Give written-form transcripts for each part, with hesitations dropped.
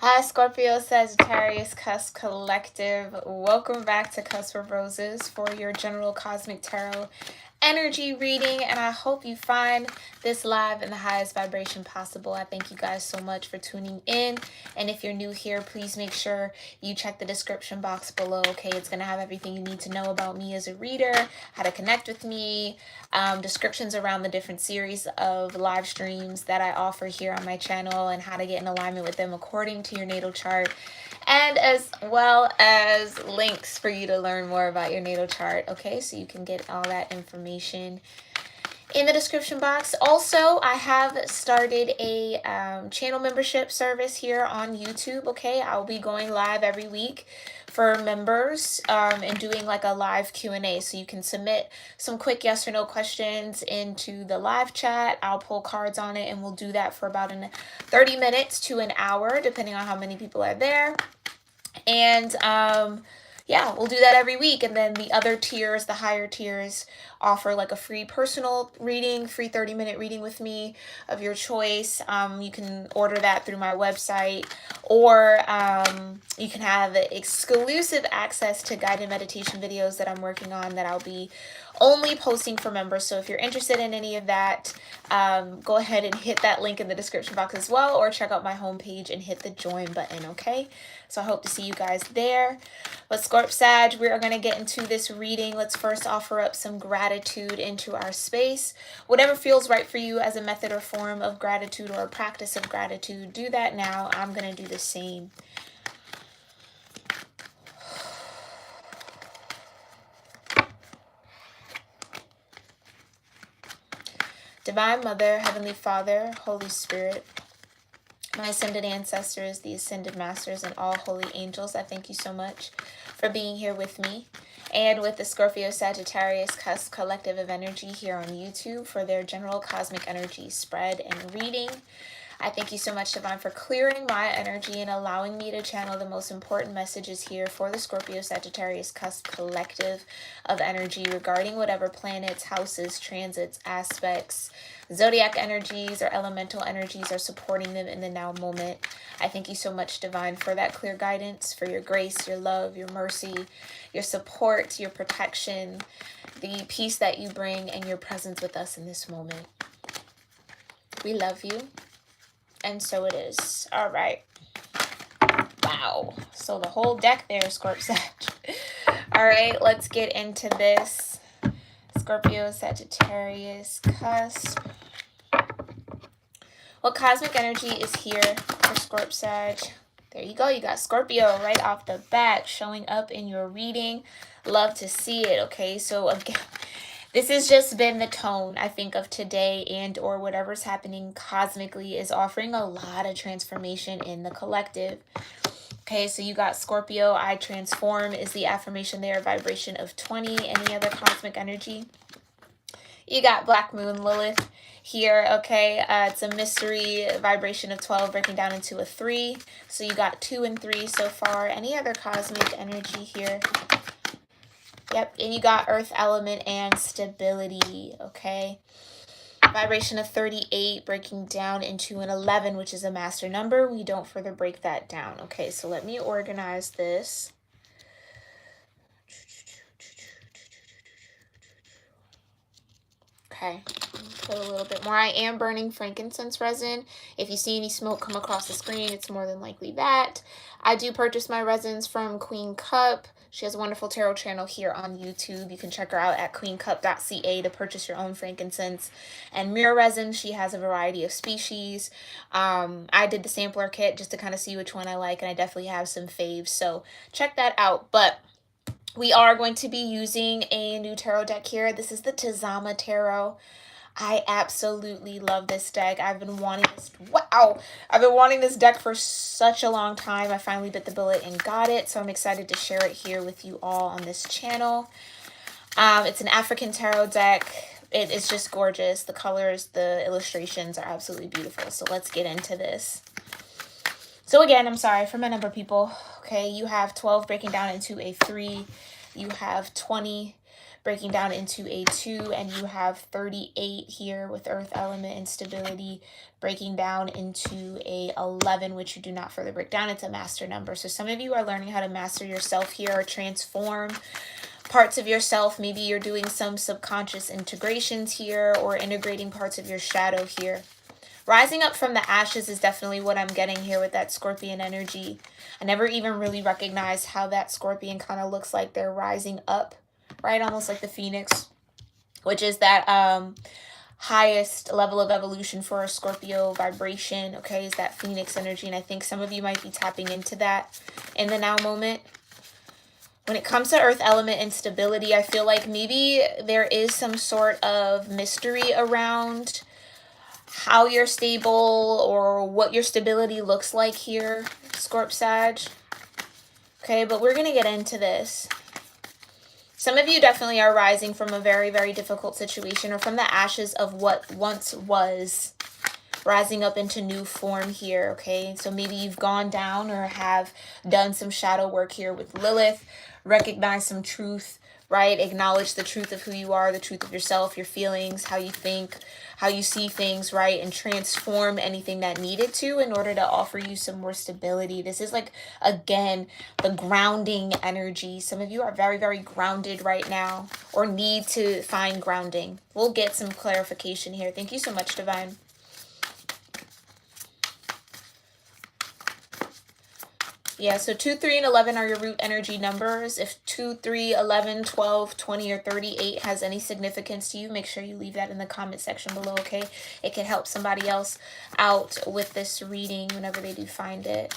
Hi, Scorpio-Sagittarius Cusp Collective. Welcome back to Cusp of Roses for your general cosmic tarot energy reading, and I hope you find this live in the highest vibration possible. I thank you guys so much for tuning in, and if you're new here, please make sure you check the description box below. Okay, it's gonna have everything you need to know about me as a reader, how to connect with me, descriptions around the different series of live streams that I offer here on my channel, and how to get in alignment with them according to your natal chart, and as well as links for you to learn more about your natal chart. Okay, so you can get all that information in the description box. Also, I have started a channel membership service here on YouTube. Okay, I'll be going live every week for members and doing like a live Q&A, so you can submit some quick yes or no questions into the live chat. I'll pull cards on it, and we'll do that for about 30 minutes to an hour, depending on how many people are there. And yeah, we'll do that every week. And then the other tiers, the higher tiers, offer like a free personal reading, free 30-minute reading with me of your choice. You can order that through my website, or you can have exclusive access to guided meditation videos that I'm working on that I'll be only posting for members. So if you're interested in any of that, go ahead and hit that link in the description box as well, or check out my homepage and hit the join button. Okay, so I hope to see you guys there. But Scorp Sag, we are going to get into this reading. Let's first offer up some gratitude into our space. Whatever feels right for you as a method or form of gratitude or a practice of gratitude, do that now. I'm going to do the same. Divine Mother, Heavenly Father, Holy Spirit, my ascended ancestors, the ascended masters, and all holy angels, I thank you so much for being here with me and with the Scorpio-Sagittarius Cusp Collective of Energy here on YouTube for their general cosmic energy spread and reading. I thank you so much, Divine, for clearing my energy and allowing me to channel the most important messages here for the Scorpio-Sagittarius Cusp Collective of Energy regarding whatever planets, houses, transits, aspects, zodiac energies, or elemental energies are supporting them in the now moment. I thank you so much, Divine, for that clear guidance, for your grace, your love, your mercy, your support, your protection, the peace that you bring, and your presence with us in this moment. We love you. And so it is. All right. Wow. So the whole deck there, Scorp Sag. All right, let's get into this. Scorpio, Sagittarius, Cusp. What cosmic energy is here for Scorp Sag? There you go. You got Scorpio right off the bat showing up in your reading. Love to see it. Okay, so again, this has just been the tone, I think, of today, and or whatever's happening cosmically is offering a lot of transformation in the collective. Okay, so you got Scorpio. I transform is the affirmation there, vibration of 20. Any other cosmic energy? You got Black Moon Lilith here. Okay, it's a mystery vibration of 12 breaking down into a 3. So you got 2 and 3 so far. Any other cosmic energy here? Yep, and you got earth element and stability, okay? Vibration of 38 breaking down into an 11, which is a master number. We don't further break that down. Okay, so let me organize this. Okay, put a little bit more. I am burning frankincense resin. If you see any smoke come across the screen, it's more than likely that. I do purchase my resins from Queen Cup. She has a wonderful tarot channel here on YouTube. You can check her out at queencup.ca to purchase your own frankincense and myrrh resin. She has a variety of species. I did the sampler kit just to kind of see which one I like, and I definitely have some faves, so check that out. But we are going to be using a new tarot deck here. This is the Tazama Tarot. I absolutely love this deck. I've been wanting this. Wow. I've been wanting this deck for such a long time. I finally bit the bullet and got it. So I'm excited to share it here with you all on this channel. It's an African tarot deck. It is just gorgeous. The colors, the illustrations are absolutely beautiful. So let's get into this. So again, I'm sorry for my number, people. Okay, you have 12 breaking down into a 3. You have 20 breaking down into a 2, and you have 38 here with earth element instability, breaking down into a 11, which you do not further break down. It's a master number. So some of you are learning how to master yourself here, or transform parts of yourself. Maybe you're doing some subconscious integrations here, or integrating parts of your shadow here. Rising up from the ashes is definitely what I'm getting here with that Scorpion energy. I never even really recognized how that Scorpion kind of looks like they're rising up, right? Almost like the Phoenix, which is that highest level of evolution for a Scorpio vibration, okay, is that Phoenix energy. And I think some of you might be tapping into that in the now moment. When it comes to earth element instability, I feel like maybe there is some sort of mystery around how you're stable or what your stability looks like here, Scorp Sag. Okay, but we're going to get into this. Some of you definitely are rising from a very, very difficult situation, or from the ashes of what once was, rising up into new form here, okay? So maybe you've gone down or have done some shadow work here with Lilith, recognize some truth, right? Acknowledge the truth of who you are, the truth of yourself, your feelings, how you think, how you see things, right? And transform anything that needed to in order to offer you some more stability. This is like, again, the grounding energy. Some of you are very, very grounded right now, or need to find grounding. We'll get some clarification here. Thank you so much, Divine. Yeah, so 2, 3, and 11 are your root energy numbers. If 2, 3, 11, 12, 20, or 38 has any significance to you, make sure you leave that in the comment section below, okay? It can help somebody else out with this reading whenever they do find it.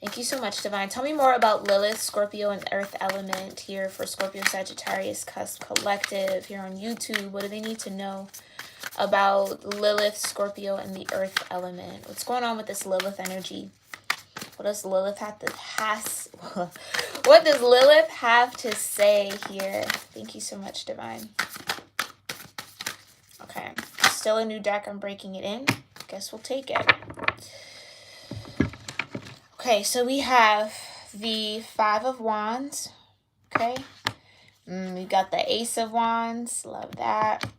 Thank you so much, Divine. Tell me more about Lilith, Scorpio, and Earth element here for Scorpio-Sagittarius Cusp Collective here on YouTube. What do they need to know about Lilith, Scorpio, and the Earth element? What's going on with this Lilith energy? What does Lilith have to what does Lilith have to say here? Thank you so much, Divine. Okay, still a new deck. I'm breaking it in. Guess we'll take it. Okay, so we have the 5 of Wands. Okay, we got the Ace of Wands. Love that.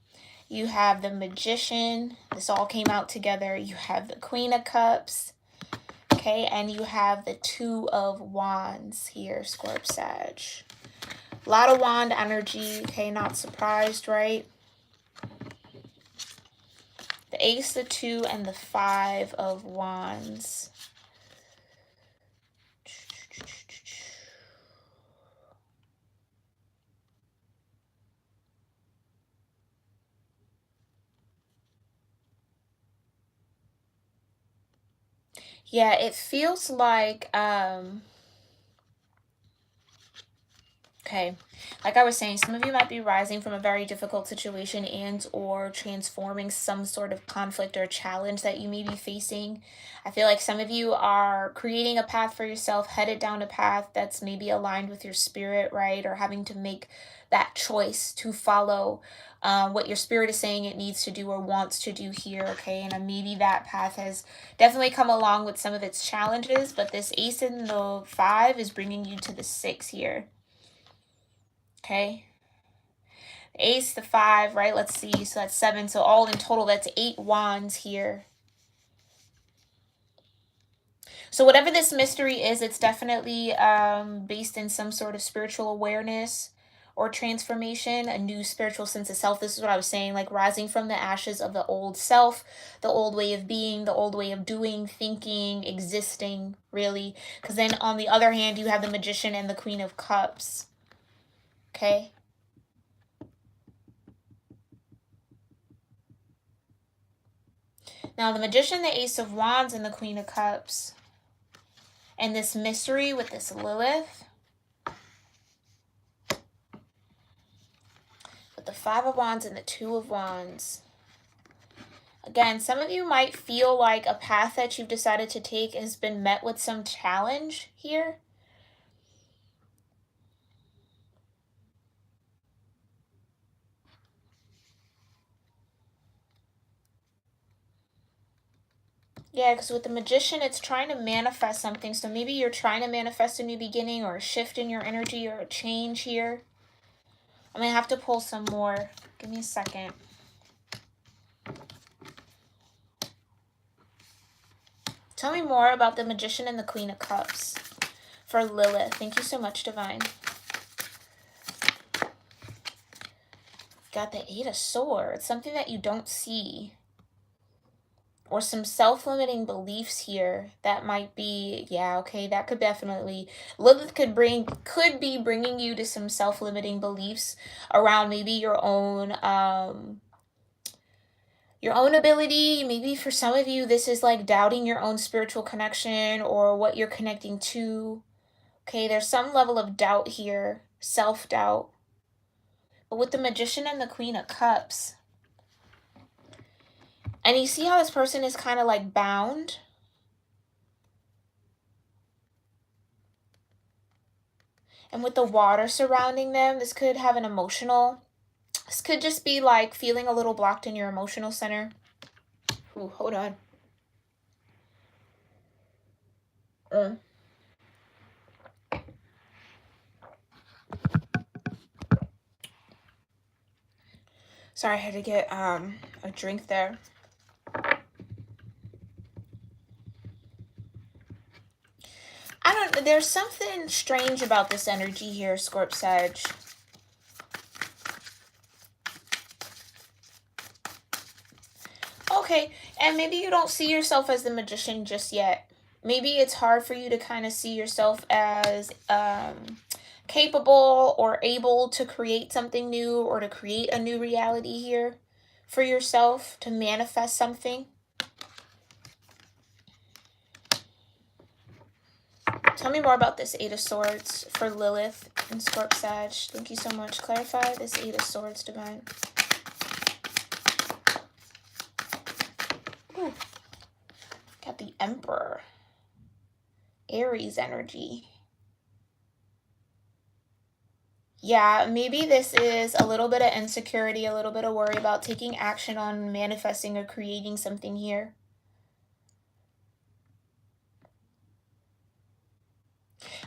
You have the Magician. This all came out together. You have the Queen of Cups. Okay, and you have the 2 of Wands here, Scorp Sag. A lot of wand energy, okay, not surprised, right? The Ace, the 2, and the 5 of Wands. Yeah, it feels like, okay, like I was saying, some of you might be rising from a very difficult situation and or transforming some sort of conflict or challenge that you may be facing. I feel like some of you are creating a path for yourself, headed down a path that's maybe aligned with your spirit, right? Or having to make that choice to follow what your spirit is saying it needs to do or wants to do here, okay? And maybe that path has definitely come along with some of its challenges, but this Ace in the 5 is bringing you to the 6 here. Okay, the Ace, the 5, right? Let's see. So that's 7. So all in total, that's 8 wands here. So whatever this mystery is, it's definitely based in some sort of spiritual awareness or transformation, a new spiritual sense of self. This is what I was saying, like rising from the ashes of the old self, the old way of being, the old way of doing, thinking, existing, really. Because then on the other hand, you have the Magician and the Queen of Cups. Okay. Now, the Magician, the Ace of Wands, and the Queen of Cups. And this mystery with this Lilith. With the 5 of Wands and the 2 of Wands. Again, some of you might feel like a path that you've decided to take has been met with some challenge here. Yeah, because with the Magician, it's trying to manifest something. So maybe you're trying to manifest a new beginning or a shift in your energy or a change here. I'm going to have to pull some more. Give me a second. Tell me more about the Magician and the Queen of Cups for Lilith. Thank you so much, Divine. Got the Eight of Swords. Something that you don't see. Or some self-limiting beliefs here that might be, yeah, okay, that could definitely, Lilith could be bringing you to some self-limiting beliefs around maybe your own ability. Maybe for some of you, this is like doubting your own spiritual connection or what you're connecting to. Okay, there's some level of doubt here, self-doubt. But with the Magician and the Queen of Cups, and you see how this person is kind of like bound? And with the water surrounding them, this could have an emotional, this could just be like feeling a little blocked in your emotional center. Ooh, hold on. Sorry, I had to get a drink there. There's something strange about this energy here, Scorp-Sag. Okay, and maybe you don't see yourself as the Magician just yet. Maybe it's hard for you to kind of see yourself as capable or able to create something new or to create a new reality here for yourself, to manifest something. Tell me more about this Eight of Swords for Lilith and Scorp-Sag. Thank you so much. Clarify this Eight of Swords, Divine. Ooh. Got the Emperor. Aries energy. Yeah, maybe this is a little bit of insecurity, a little bit of worry about taking action on manifesting or creating something here.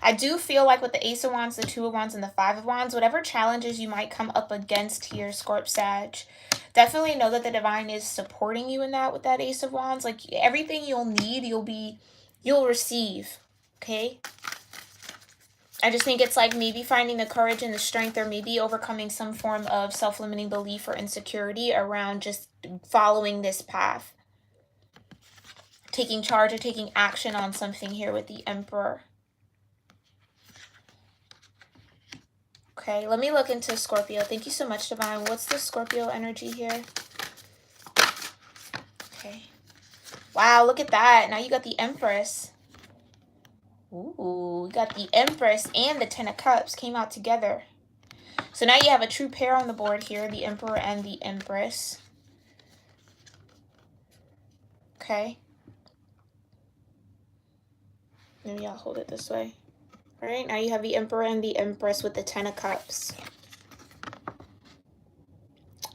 I do feel like with the Ace of Wands, the Two of Wands, and the Five of Wands, whatever challenges you might come up against here, Scorp-Sag, definitely know that the Divine is supporting you in that with that Ace of Wands. Like everything you'll need, you'll receive, okay? I just think it's like maybe finding the courage and the strength, or maybe overcoming some form of self-limiting belief or insecurity around just following this path. Taking charge or taking action on something here with the Emperor. Okay, let me look into Scorpio. Thank you so much, Divine. What's the Scorpio energy here? Okay. Wow, look at that. Now you got the Empress. Ooh, you got the Empress and the Ten of Cups came out together. So now you have a true pair on the board here, the Emperor and the Empress. Okay. Maybe I'll hold it this way. All right, now you have the Emperor and the Empress with the Ten of Cups.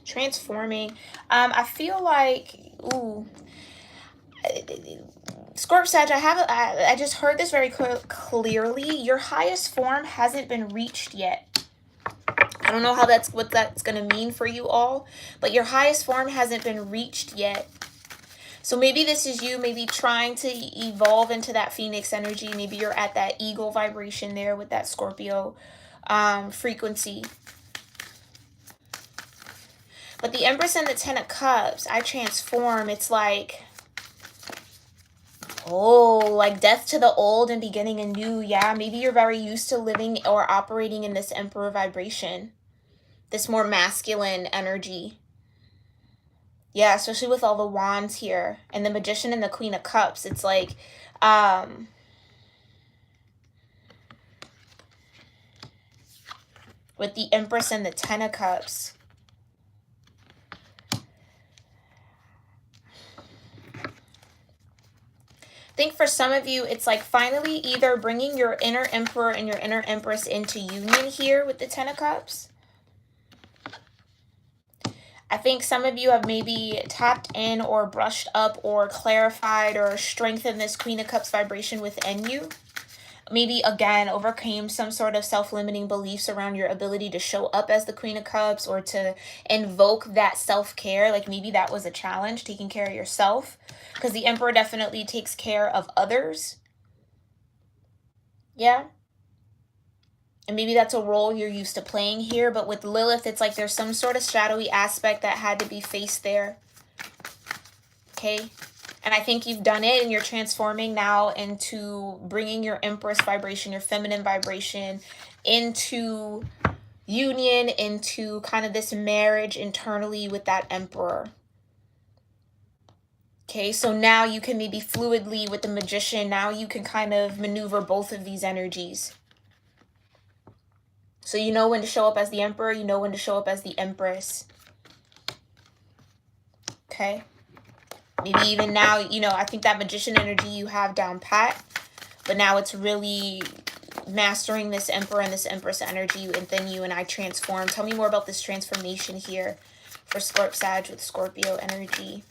Transforming. I feel like, ooh, Scorp-Sag, I just heard this very clearly. Your highest form hasn't been reached yet. I don't know how what that's going to mean for you all, but your highest form hasn't been reached yet. So maybe this is you maybe trying to evolve into that Phoenix energy. Maybe you're at that eagle vibration there with that Scorpio frequency. But the Empress and the Ten of Cups, I transform. It's like, oh, like death to the old and beginning anew. Yeah, maybe you're very used to living or operating in this Emperor vibration. This more masculine energy. Yeah, especially with all the wands here. And the Magician and the Queen of Cups. It's like, with the Empress and the Ten of Cups. I think for some of you, it's like finally either bringing your inner Emperor and your inner Empress into union here with the Ten of Cups. I think some of you have maybe tapped in or brushed up or clarified or strengthened this Queen of Cups vibration within you. maybe again overcame some sort of self-limiting beliefs around your ability to show up as the Queen of Cups, or to invoke that self-care. Like maybe that was a challenge, taking care of yourself, because the Emperor definitely takes care of others. Yeah. And maybe that's a role you're used to playing here, but with Lilith, it's like there's some sort of shadowy aspect that had to be faced there. Okay? And I think you've done it, and you're transforming now into bringing your Empress vibration, your feminine vibration, into union, into kind of this marriage internally with that Emperor. Okay, so now you can maybe fluidly with the Magician, now you can kind of maneuver both of these energies. So you know when to show up as the Emperor, you know when to show up as the Empress. Okay? Maybe even now, you know, I think that Magician energy you have down pat, but now it's really mastering this Emperor and this Empress energy within you, and I transform. Tell me more about this transformation here for Scorp-Sag with Scorpio energy.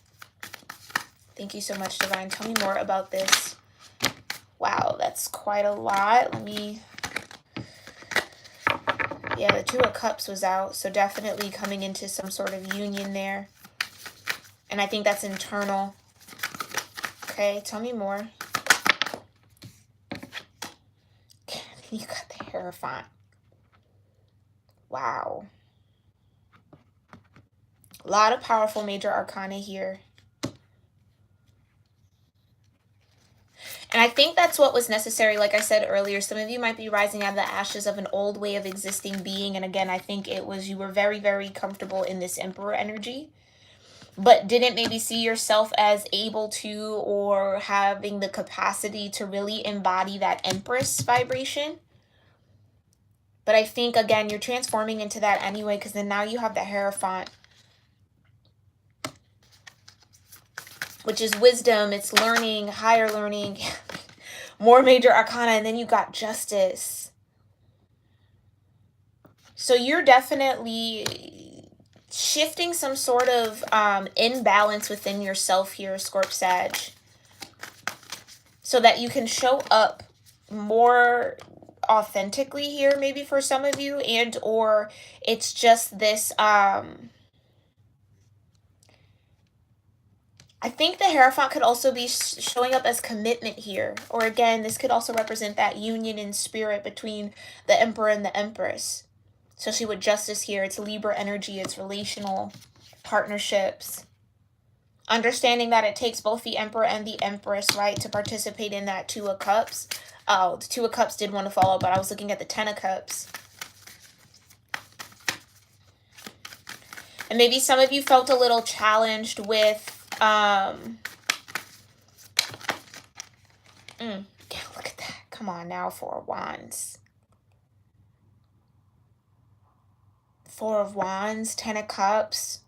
Thank you so much, Divine. Tell me more about this. Wow, that's quite a lot. Let me... Yeah, the Two of Cups was out, so definitely coming into some sort of union there. And I think that's internal. Okay, tell me more. You got the Hierophant. Wow. A lot of powerful major arcana here. And I think that's what was necessary. Like I said earlier, some of you might be rising out of the ashes of an old way of existing being. And again, I think it was you were very, very comfortable in this Emperor energy, but didn't maybe see yourself as able to or having the capacity to really embody that Empress vibration. But I think, again, you're transforming into that anyway, because then now you have the Hierophant, which is wisdom. It's learning, higher learning, more major arcana, and then you got Justice. So you're definitely shifting some sort of imbalance within yourself here, Scorp-Sag, so that you can show up more authentically here, maybe for some of you, and or it's just this I think the Hierophant could also be showing up as commitment here, or again, this could also represent that union in spirit between the Emperor and the Empress. Especially with Justice here, it's Libra energy, it's relational partnerships. Understanding that it takes both the Emperor and the Empress, right, to participate in that Two of Cups. Oh, the Two of Cups did want to follow, but I was looking at the Ten of Cups. And maybe some of you felt a little challenged with, look at that. Come on now, Four of Wands. Four of Wands, Ten of Cups,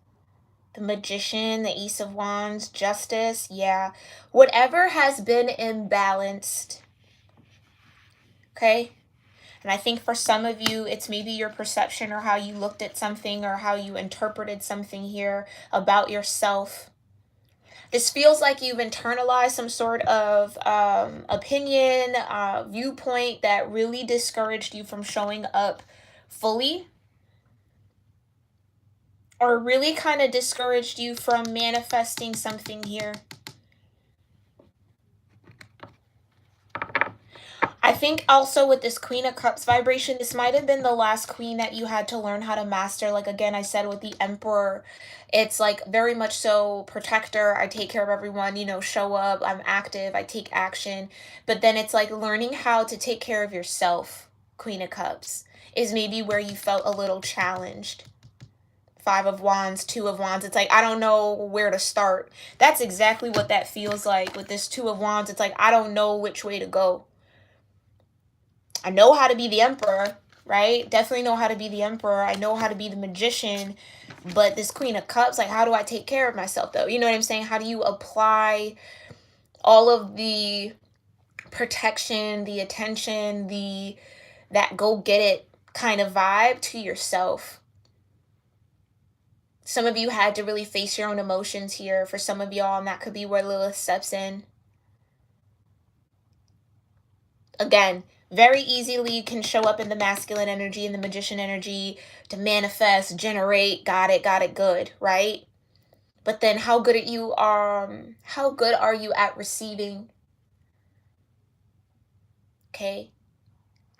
the Magician, the Ace of Wands, Justice. Yeah, whatever has been imbalanced. Okay? And I think for some of you, it's maybe your perception or how you looked at something or how you interpreted something here about yourself. This feels like you've internalized some sort of opinion, viewpoint that really discouraged you from showing up fully, or really kind of discouraged you from manifesting something here. I think also with this Queen of Cups vibration, this might have been the last queen that you had to learn how to master. Like, again, I said with the Emperor, it's like very much so protector. I take care of everyone, you know, show up, I'm active, I take action. But then it's like learning how to take care of yourself, Queen of Cups, is maybe where you felt a little challenged. Five of Wands, Two of Wands. It's like, I don't know where to start. That's exactly what that feels like with this Two of Wands. It's like, I don't know which way to go. I know how to be the Emperor, right? Definitely know how to be the Emperor. I know how to be the Magician. But this Queen of Cups, like, how do I take care of myself, though? You know what I'm saying? How do you apply all of the protection, the attention, that go-get-it kind of vibe to yourself? Some of you had to really face your own emotions here. For some of y'all, and that could be where Lilith steps in. Again, Very easily can show up in the masculine energy and the magician energy to manifest, generate, got it, good, right? But then how good are you at receiving? Okay.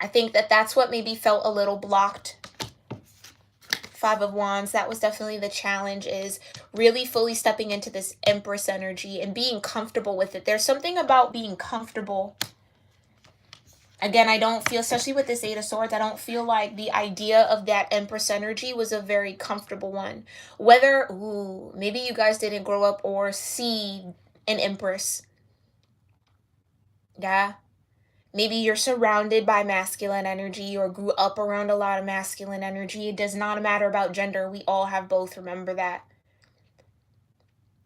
I think that's what maybe felt a little blocked. Five of Wands, that was definitely the challenge, is really fully stepping into this Empress energy and being comfortable with it. There's something about being comfortable. Again, I don't feel, especially with this Eight of Swords, I don't feel like the idea of that Empress energy was a very comfortable one. Whether, maybe you guys didn't grow up or see an Empress. Yeah. Maybe you're surrounded by masculine energy or grew up around a lot of masculine energy. It does not matter about gender. We all have both. Remember that.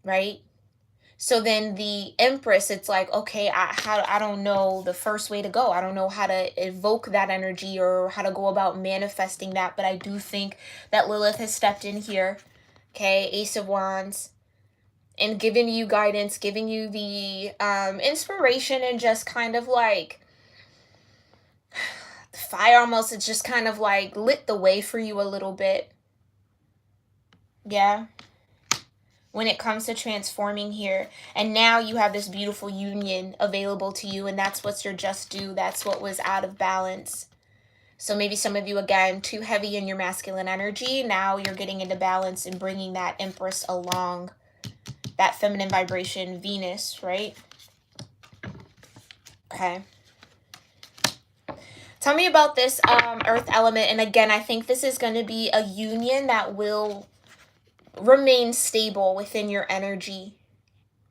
Right? So then the Empress, it's like, okay, I don't know the first way to go. I don't know how to evoke that energy or how to go about manifesting that. But I do think that Lilith has stepped in here. Okay, Ace of Wands. And giving you guidance, giving you the inspiration, and just kind of like fire almost. It's just kind of like lit the way for you a little bit. Yeah. When it comes to transforming here. And now you have this beautiful union available to you. And that's what's your just due. That's what was out of balance. So maybe some of you, again, too heavy in your masculine energy. Now you're getting into balance and bringing that Empress along. That feminine vibration, Venus, right? Okay. Tell me about this earth element. And again, I think this is going to be a union that will remain stable within your energy.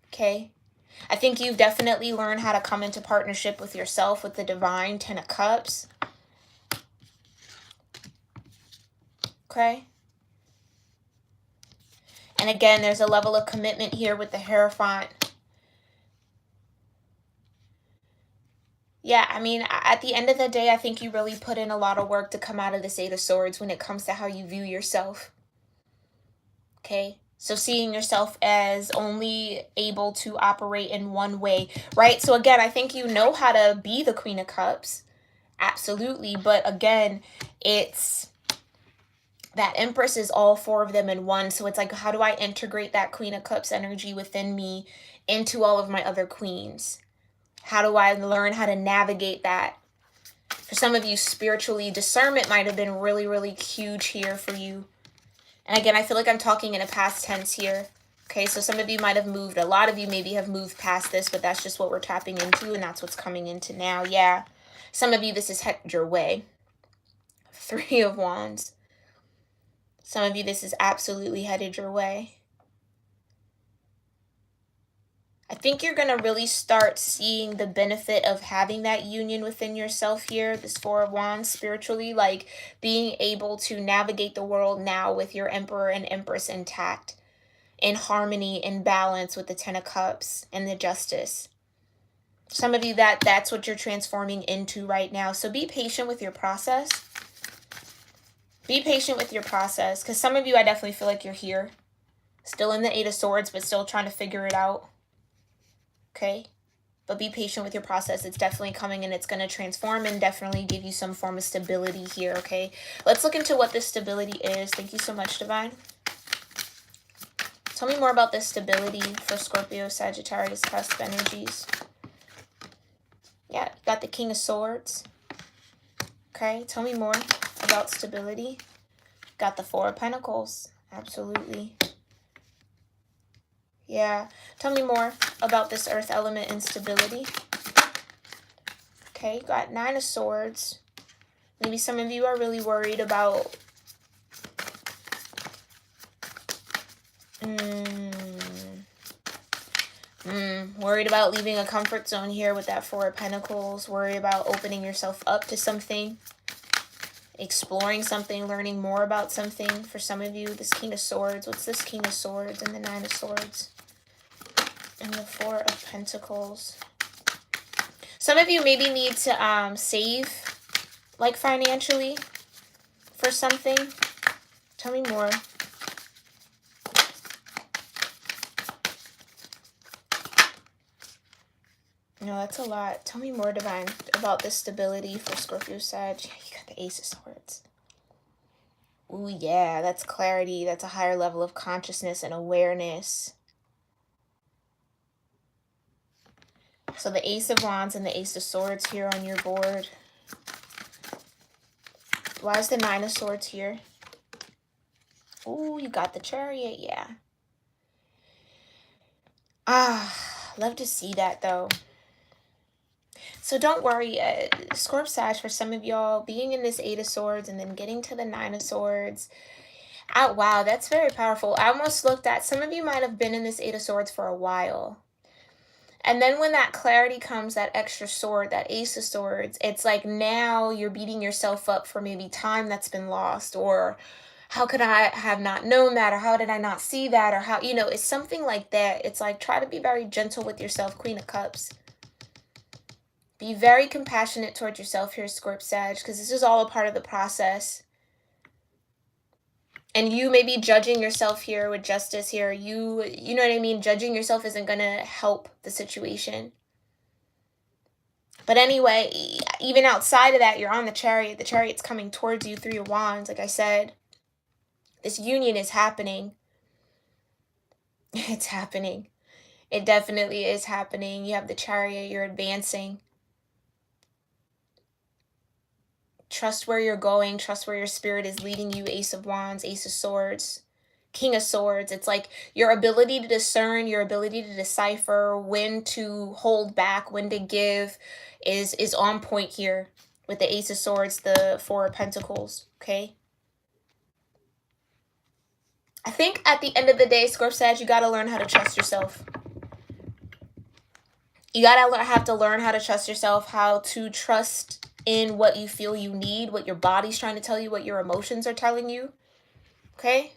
Okay? I think you've definitely learned how to come into partnership with yourself with the divine, Ten of Cups. Okay? And again, there's a level of commitment here with the Hierophant. Yeah, I mean, at the end of the day, I think you really put in a lot of work to come out of this Eight of Swords when it comes to how you view yourself. Okay? So seeing yourself as only able to operate in one way, right? So again, I think you know how to be the Queen of Cups. Absolutely. But again, it's that Empress is all four of them in one. So it's like, how do I integrate that Queen of Cups energy within me into all of my other queens? How do I learn how to navigate that? For some of you, spiritually, discernment might have been really, really huge here for you. And again, I feel like I'm talking in a past tense here. Okay, so some of you might have moved. A lot of you maybe have moved past this, but that's just what we're tapping into, and that's what's coming into now. Yeah. Some of you, this is headed your way. Three of Wands. Some of you, this is absolutely headed your way. I think you're going to really start seeing the benefit of having that union within yourself here, this Four of Wands, spiritually, like being able to navigate the world now with your Emperor and Empress intact, in harmony, in balance with the Ten of Cups and the Justice. Some of you, that's what you're transforming into right now. So be patient with your process. Be patient with your process, because some of you, I definitely feel like you're here, still in the Eight of Swords, but still trying to figure it out. Okay, but be patient with your process. It's definitely coming, and it's going to transform and definitely give you some form of stability here. Okay, let's look into what this stability is. Thank you so much, Divine. Tell me more about this stability for Scorpio, Sagittarius, cusp energies. Yeah, got the King of Swords. Okay, tell me more about stability. Got the Four of Pentacles. Absolutely. Yeah, tell me more about this earth element instability. Okay, got Nine of Swords. Maybe some of you are really worried about worried about leaving a comfort zone here with that Four of Pentacles. Worried about opening yourself up to something, exploring something, learning more about something. For some of you, this King of Swords. What's this King of Swords and the Nine of Swords? And the Four of Pentacles. Some of you maybe need to save, like financially, for something. Tell me more. No, that's a lot. Tell me more, Divine, about this stability for Scorpio Sag. Yeah, you got the Ace of Swords. Ooh, yeah, that's clarity. That's a higher level of consciousness and awareness. So the Ace of Wands and the Ace of Swords here on your board. Why is the Nine of Swords here? Ooh, you got the Chariot, yeah. Love to see that, though. So don't worry, Scorp Sag, for some of y'all, being in this Eight of Swords and then getting to the Nine of Swords. Wow, that's very powerful. I almost looked at, some of you might have been in this Eight of Swords for a while. And then when that clarity comes, that extra sword, that Ace of Swords, it's like now you're beating yourself up for maybe time that's been lost, or how could I have not known that, or how did I not see that, or how, you know, it's something like that. It's like, try to be very gentle with yourself, Queen of Cups. Be very compassionate towards yourself here, Scorp Sag, because this is all a part of the process. And you may be judging yourself here with justice here. You know what I mean? Judging yourself isn't going to help the situation. But anyway, even outside of that, you're on the Chariot. The Chariot's coming towards you, Three of Wands. Like I said, this union is happening. It's happening. It definitely is happening. You have the Chariot. You're advancing. Trust where you're going. Trust where your spirit is leading you. Ace of Wands, Ace of Swords, King of Swords. It's like your ability to discern, your ability to decipher when to hold back, when to give is on point here with the Ace of Swords, the Four of Pentacles, okay? I think at the end of the day, Scorp Sag, you got to learn how to trust yourself. You got to have to learn how to trust yourself, how to trust in what you feel you need, what your body's trying to tell you, what your emotions are telling you. Okay?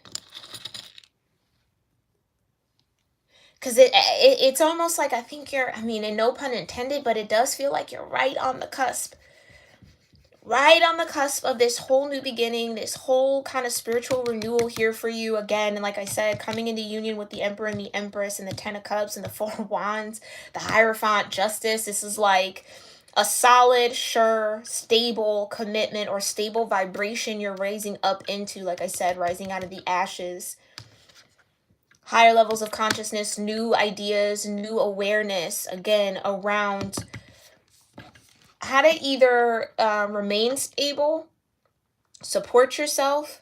Because it's almost like, I think you're, I mean, and no pun intended, but it does feel like you're right on the cusp. Right on the cusp of this whole new beginning, this whole kind of spiritual renewal here for you again. And like I said, coming into union with the Emperor and the Empress and the Ten of Cups and the Four of Wands, the Hierophant, Justice. This is like a solid, sure, stable commitment or stable vibration you're raising up into, like I said, rising out of the ashes. Higher levels of consciousness, new ideas, new awareness, again, around how to either remain stable, support yourself,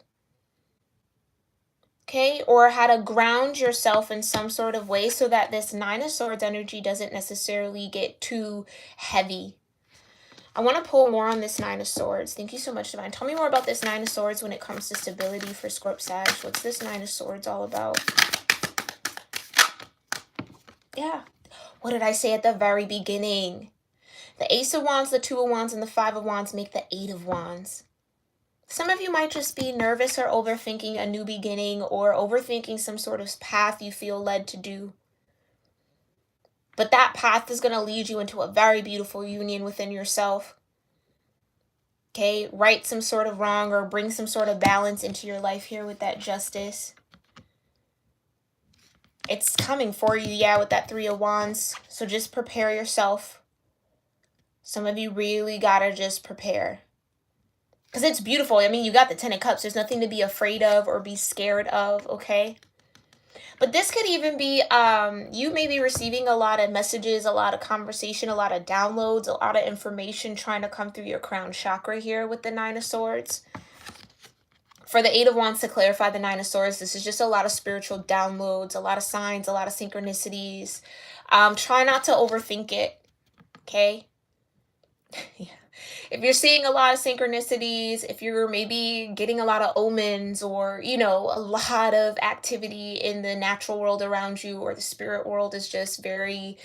okay, or how to ground yourself in some sort of way so that this Nine of Swords energy doesn't necessarily get too heavy. I want to pull more on this Nine of Swords. Thank you so much, Divine. Tell me more about this Nine of Swords when it comes to stability for Scorp Sag. What's this Nine of Swords all about? Yeah. What did I say at the very beginning? The Ace of Wands, the Two of Wands, and the Five of Wands make the Eight of Wands. Some of you might just be nervous or overthinking a new beginning or overthinking some sort of path you feel led to do. But that path is going to lead you into a very beautiful union within yourself. Okay, right some sort of wrong or bring some sort of balance into your life here with that Justice. It's coming for you, yeah, with that Three of Wands. So just prepare yourself. Some of you really got to just prepare. Because it's beautiful. I mean, you got the Ten of Cups. There's nothing to be afraid of or be scared of, okay? But this could even be, you may be receiving a lot of messages, a lot of conversation, a lot of downloads, a lot of information trying to come through your crown chakra here with the Nine of Swords. For the Eight of Wands, to clarify the Nine of Swords, this is just a lot of spiritual downloads, a lot of signs, a lot of synchronicities. Try not to overthink it, okay? Yeah. If you're seeing a lot of synchronicities, if you're maybe getting a lot of omens or, you know, a lot of activity in the natural world around you, or the spirit world is just very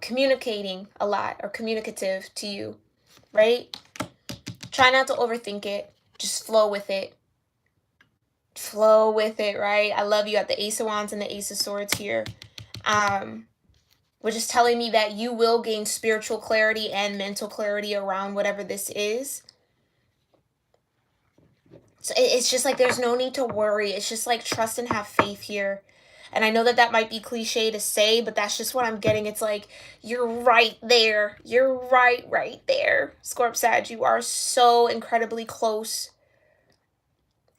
communicating a lot or communicative to you, right? Try not to overthink it. Just flow with it. Flow with it, right? I love you at the Ace of Wands and the Ace of Swords here. Which is telling me that you will gain spiritual clarity and mental clarity around whatever this is. So it's just like there's no need to worry. It's just like trust and have faith here. And I know that that might be cliche to say, but that's just what I'm getting. It's like, you're right there. You're right there. Scorp-Sag, you are so incredibly close.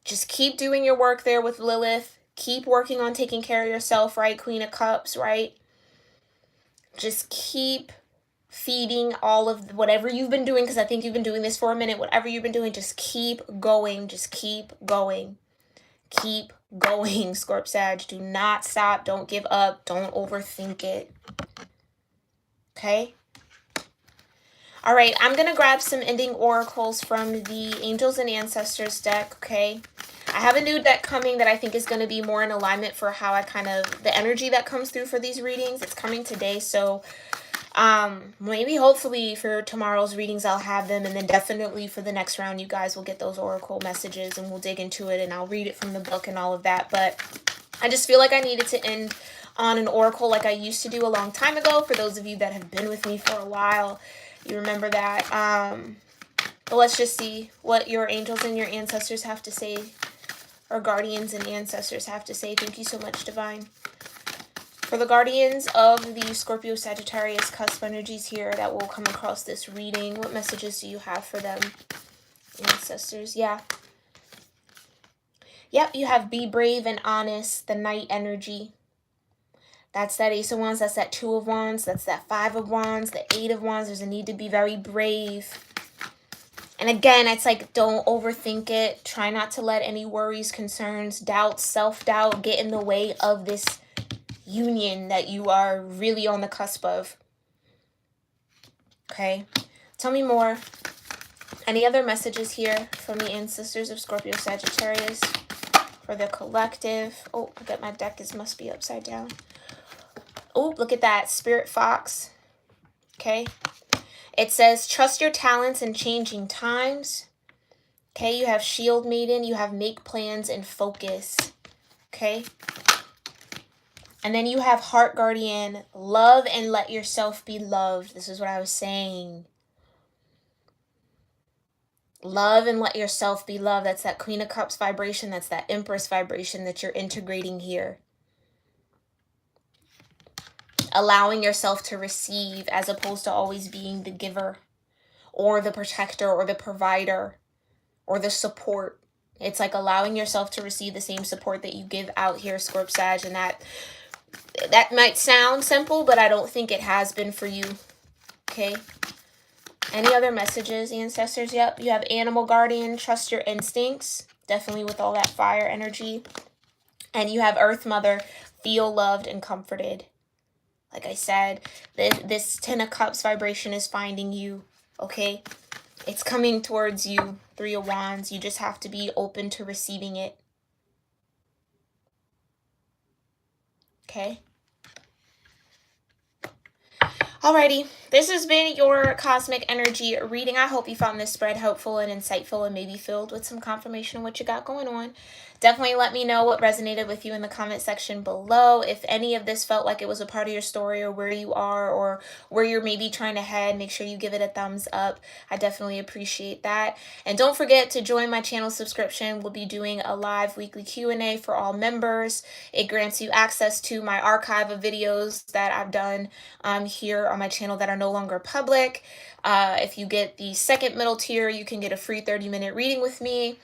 Just keep doing your work there with Lilith. Keep working on taking care of yourself, right? Queen of Cups, right? Just keep feeding all of whatever you've been doing, because I think you've been doing this for a minute. Whatever you've been doing, just keep going. Just keep going. Keep going, Scorp-Sag. Do not stop. Don't give up. Don't overthink it. Okay? All right, I'm going to grab some ending oracles from the Angels and Ancestors deck, okay? I have a new deck coming that I think is going to be more in alignment for how I kind of, the energy that comes through for these readings. It's coming today, so maybe hopefully for tomorrow's readings I'll have them, and then definitely for the next round you guys will get those oracle messages and we'll dig into it and I'll read it from the book and all of that. But I just feel like I needed to end on an oracle like I used to do a long time ago. For those of you that have been with me for a while, you remember that. But let's just see what your angels and your ancestors have to say, or guardians and ancestors have to say. Thank you so much, Divine. For the guardians of the Scorpio-Sagittarius cusp energies here that will come across this reading, what messages do you have for them, ancestors? Yeah. Yep, you have be brave and honest, the Knight energy. That's that Ace of Wands, that's that Two of Wands, that's that Five of Wands, the Eight of Wands. There's a need to be very brave. And again, it's like, don't overthink it. Try not to let any worries, concerns, doubts, self-doubt get in the way of this union that you are really on the cusp of. Okay, tell me more. Any other messages here from the ancestors of Scorpio-Sagittarius for the collective? Oh, I got my deck must be upside down. Oh, look at that, Spirit Fox. Okay, it says trust your talents in changing times. Okay, you have Shield Maiden, you have make plans and focus. Okay, and then you have Heart Guardian, love and let yourself be loved. This is what I was saying. Love and let yourself be loved. That's that Queen of Cups vibration. That's that Empress vibration that you're integrating here. Allowing yourself to receive as opposed to always being the giver or the protector or the provider or the support. It's like allowing yourself to receive the same support that you give out here, Scorp-Sag, and that might sound simple, but I don't think it has been for you. Okay. Any other messages, ancestors? Yep. You have Animal Guardian, trust your instincts. Definitely with all that fire energy. And you have Earth Mother, feel loved and comforted. Like I said, this Ten of Cups vibration is finding you. Okay. It's coming towards you. Three of Wands. You just have to be open to receiving it. Okay. Alrighty, this has been your cosmic energy reading. I hope you found this spread helpful and insightful and maybe filled with some confirmation of what you got going on. Definitely let me know what resonated with you in the comment section below. If any of this felt like it was a part of your story or where you are or where you're maybe trying to head, make sure you give it a thumbs up. I definitely appreciate that. And don't forget to join my channel subscription. We'll be doing a live weekly Q&A for all members. It grants you access to my archive of videos that I've done here on my channel that are no longer public. If you get the second middle tier, you can get a free 30-minute reading with me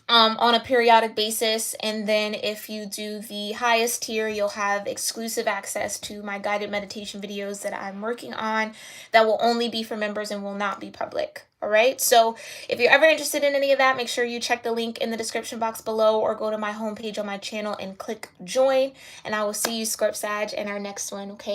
on a periodic basis. And then if you do the highest tier, you'll have exclusive access to my guided meditation videos that I'm working on that will only be for members and will not be public. All right, so if you're ever interested in any of that, make sure you check the link in the description box below or go to my homepage on my channel and click join. And I will see you, Scorp-Sag, in our next one. Okay.